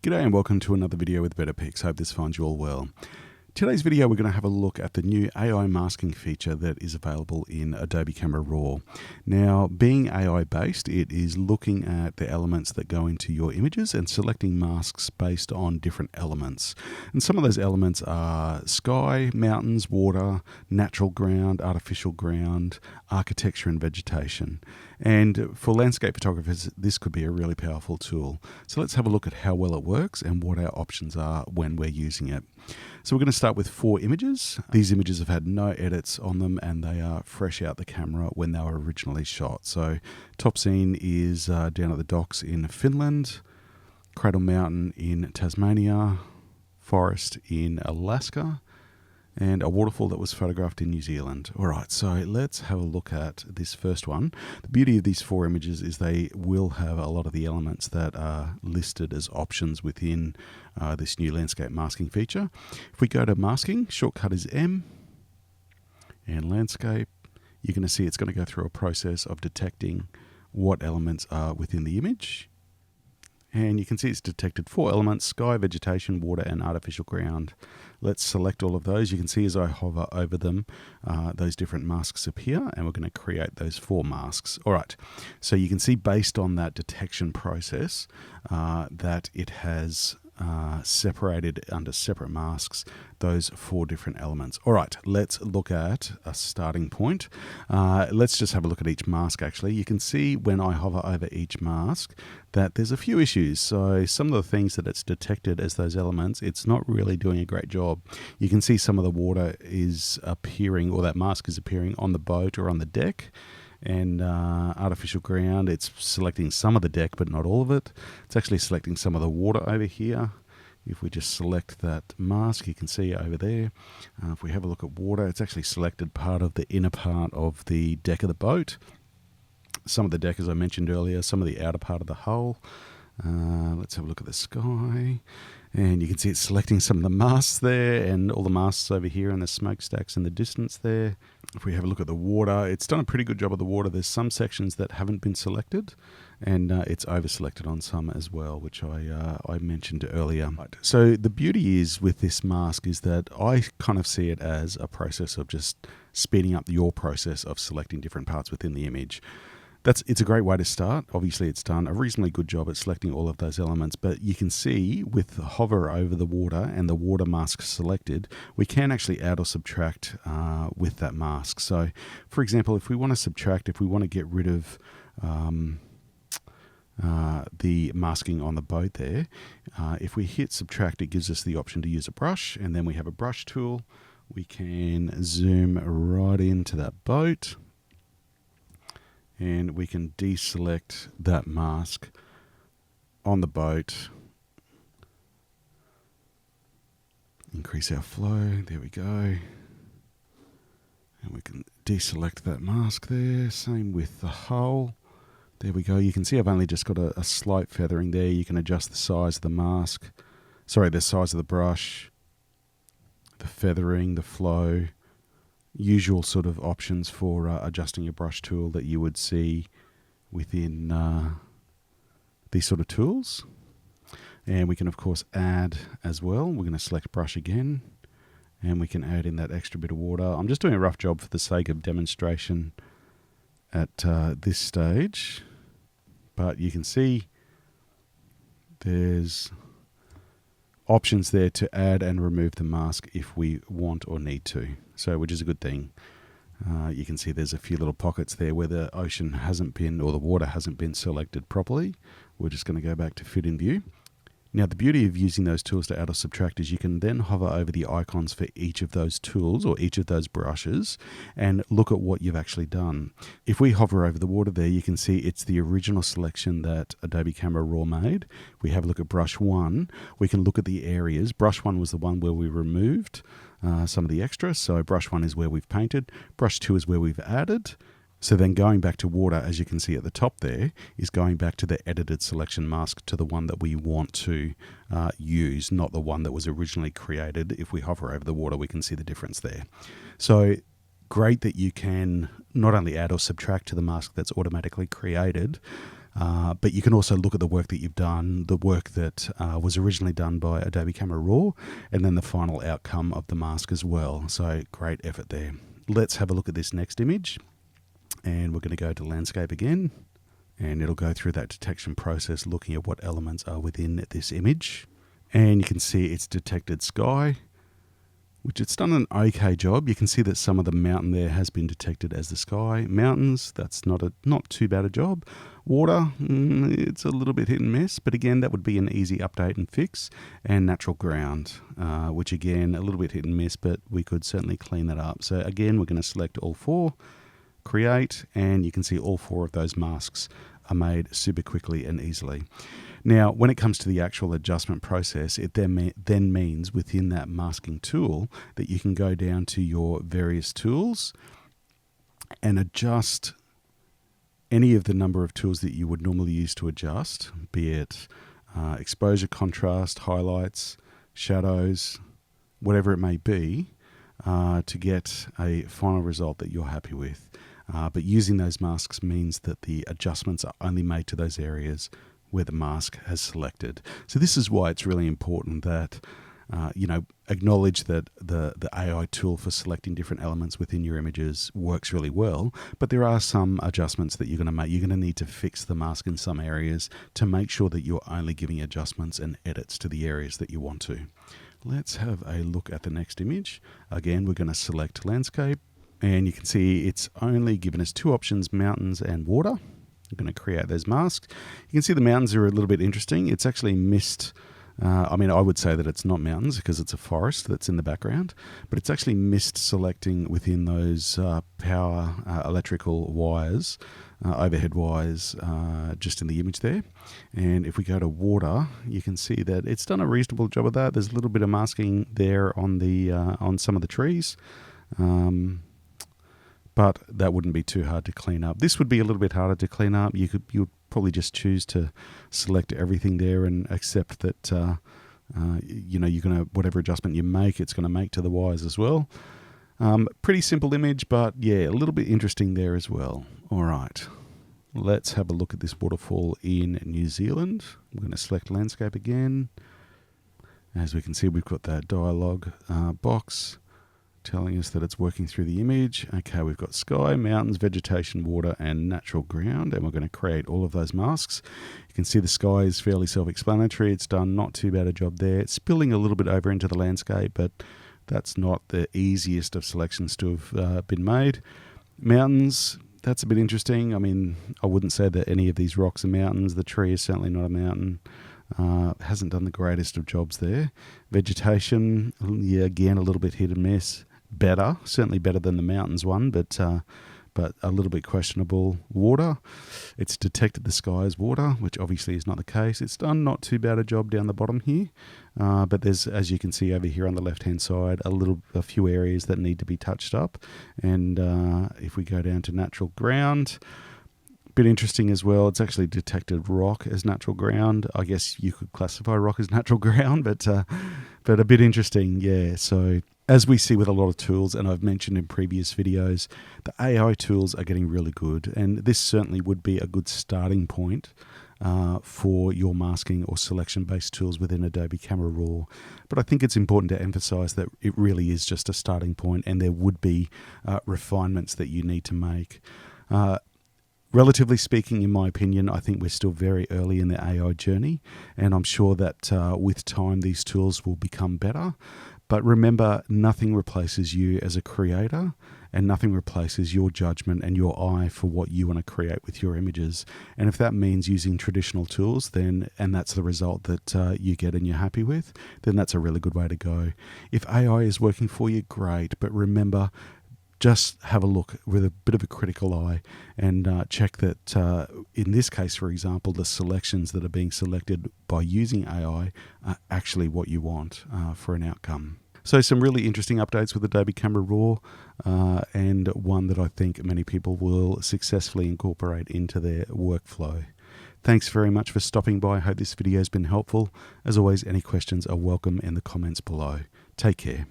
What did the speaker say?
G'day and welcome to another video with Better Pics. Hope this finds you all well. Today's video we're going to have a look at the new AI masking feature that is available in Adobe Camera Raw. Now, being AI based, it is looking at the elements that go into your images and selecting masks based on different elements. And some of those elements are sky, mountains, water, natural ground, artificial ground, architecture and vegetation. And for landscape photographers, this could be a really powerful tool. So let's have a look at how well it works and what our options are when we're using it. So we're going to start with 4 images. These images have had no edits on them and they are fresh out the camera when they were originally shot. So top scene is down at the docks in Finland, Cradle Mountain in Tasmania, forest in Alaska, and a waterfall that was photographed in New Zealand. All right, so let's have a look at this first one. The beauty of these 4 images is they will have a lot of the elements that are listed as options within this new landscape masking feature. If we go to masking, shortcut is M, and landscape, you're going to see it's going to go through a process of detecting what elements are within the image. And you can see it's detected 4 elements: sky, vegetation, water, and artificial ground. Let's select all of those. You can see as I hover over them, those different masks appear, and we're going to create those 4 masks. All right, so you can see based on that detection process that it has separated under separate masks those 4 different elements. All right, let's look at a starting point. Let's just have a look at each mask actually. You can see when I hover over each mask that there's a few issues. So some of the things that it's detected as those elements, it's not really doing a great job. You can see some of the water is appearing, or that mask is appearing on the boat or on the deck. And artificial ground, it's selecting some of the deck but not all of it. It's actually selecting some of the water over here. If we just select that mask, you can see over there, if we have a look at water, it's actually selected part of the inner part of the deck of the boat. Some of the deck, as I mentioned earlier, some of the outer part of the hull. Let's have a look at the sky. And you can see it's selecting some of the masts there and all the masts over here and the smokestacks in the distance there. If we have a look at the water, it's done a pretty good job of the water. There's some sections that haven't been selected, and it's over-selected on some as well, which I mentioned earlier. Right. So the beauty is with this mask is that I kind of see it as a process of just speeding up your process of selecting different parts within the image. It's a great way to start. Obviously, it's done a reasonably good job at selecting all of those elements, but you can see with the hover over the water and the water mask selected, we can actually add or subtract with that mask. So, for example, if we want to subtract, if we want to get rid of the masking on the boat there, if we hit subtract, it gives us the option to use a brush, and then we have a brush tool. We can zoom right into that boat, and we can deselect that mask on the boat. Increase our flow. There we go. And we can deselect that mask there. Same with the hull. There we go. You can see I've only just got a slight feathering there. You can adjust the size of the mask. Sorry, the size of the brush, the feathering, the flow. Usual sort of options for adjusting your brush tool that you would see within these sort of tools. And we can of course add as well. We're going to select brush again, and we can add in that extra bit of water. I'm just doing a rough job for the sake of demonstration at this stage, but you can see there's options there to add and remove the mask if we want or need to, so which is a good thing. You can see there's a few little pockets there where the ocean hasn't been, or the water hasn't been selected properly. We're just going to go back to fit in view. Now, the beauty of using those tools to add or subtract is you can then hover over the icons for each of those tools or each of those brushes and look at what you've actually done. If we hover over the water there, you can see it's the original selection that Adobe Camera Raw made. We have a look at brush 1. We can look at the areas. Brush 1 was the one where we removed some of the extra. So brush 1 is where we've painted. Brush 2 is where we've added. So then going back to water, as you can see at the top there, is going back to the edited selection mask to the one that we want to use, not the one that was originally created. If we hover over the water, we can see the difference there. So great that you can not only add or subtract to the mask that's automatically created, But you can also look at the work that you've done, the work that was originally done by Adobe Camera Raw, and then the final outcome of the mask as well. So great effort there. Let's have a look at this next image. And we're going to go to landscape again. And it'll go through that detection process looking at what elements are within this image. And you can see it's detected sky, which it's done an okay job. You can see that some of the mountain there has been detected as the sky. Mountains, that's not too bad a job. Water, it's a little bit hit and miss, but again, that would be an easy update and fix. And natural ground, which again, a little bit hit and miss, but we could certainly clean that up. So again, we're going to select all four, create, and you can see all four of those masks are made super quickly and easily. Now, when it comes to the actual adjustment process, it then means within that masking tool that you can go down to your various tools and adjust any of the number of tools that you would normally use to adjust, be it exposure, contrast, highlights, shadows, whatever it may be, to get a final result that you're happy with. But using those masks means that the adjustments are only made to those areas where the mask has selected. So this is why it's really important that acknowledge that the AI tool for selecting different elements within your images works really well, but there are some adjustments that you're going to make. You're going to need to fix the mask in some areas to make sure that you're only giving adjustments and edits to the areas that you want to. Let's have a look at the next image. Again, we're going to select landscape, and you can see it's only given us two options, mountains and water. I'm going to create those masks. You can see the mountains are a little bit interesting. It's actually missed, I would say that it's not mountains because it's a forest that's in the background, but it's actually missed selecting within those power electrical wires, overhead wires, just in the image there. And if we go to water, you can see that it's done a reasonable job of that. There's a little bit of masking there on the on some of the trees. But that wouldn't be too hard to clean up. This would be a little bit harder to clean up. You would probably just choose to select everything there and accept that you're gonna, whatever adjustment you make, it's gonna make to the wires as well. Pretty simple image, but yeah, a little bit interesting there as well. All right, let's have a look at this waterfall in New Zealand. I'm going to select landscape again. As we can see, we've got that dialog box telling us that it's working through the image. Okay, we've got sky, mountains, vegetation, water, and natural ground, and we're going to create all of those masks. You can see the sky is fairly self-explanatory. It's done not too bad a job there. It's spilling a little bit over into the landscape, but that's not the easiest of selections to have been made. Mountains, that's a bit interesting. I mean, I wouldn't say that any of these rocks are mountains. The tree is certainly not a mountain. Hasn't done the greatest of jobs there. Vegetation, yeah, again, a little bit hit and miss. Better, certainly better than the mountains one, but a little bit questionable. Water, it's detected the sky as water, which obviously is not the case. It's done not too bad a job down the bottom here, but there's, as you can see over here on the left-hand side, a few areas that need to be touched up. And if we go down to natural ground, bit interesting as well. It's actually detected rock as natural ground. I guess you could classify rock as natural ground, but a bit interesting, yeah. So as we see with a lot of tools, and I've mentioned in previous videos, the AI tools are getting really good, and this certainly would be a good starting point for your masking or selection-based tools within Adobe Camera Raw. But I think it's important to emphasize that it really is just a starting point, and there would be refinements that you need to make. Relatively speaking, in my opinion, I think we're still very early in the AI journey, and I'm sure that with time these tools will become better. But remember, nothing replaces you as a creator, and nothing replaces your judgment and your eye for what you want to create with your images. And if that means using traditional tools, and that's the result that you get and you're happy with, then that's a really good way to go. If AI is working for you, great. But remember, just have a look with a bit of a critical eye and check that, in this case, for example, the selections that are being selected by using AI are actually what you want for an outcome. So some really interesting updates with Adobe Camera Raw, and one that I think many people will successfully incorporate into their workflow. Thanks very much for stopping by. I hope this video has been helpful. As always, any questions are welcome in the comments below. Take care.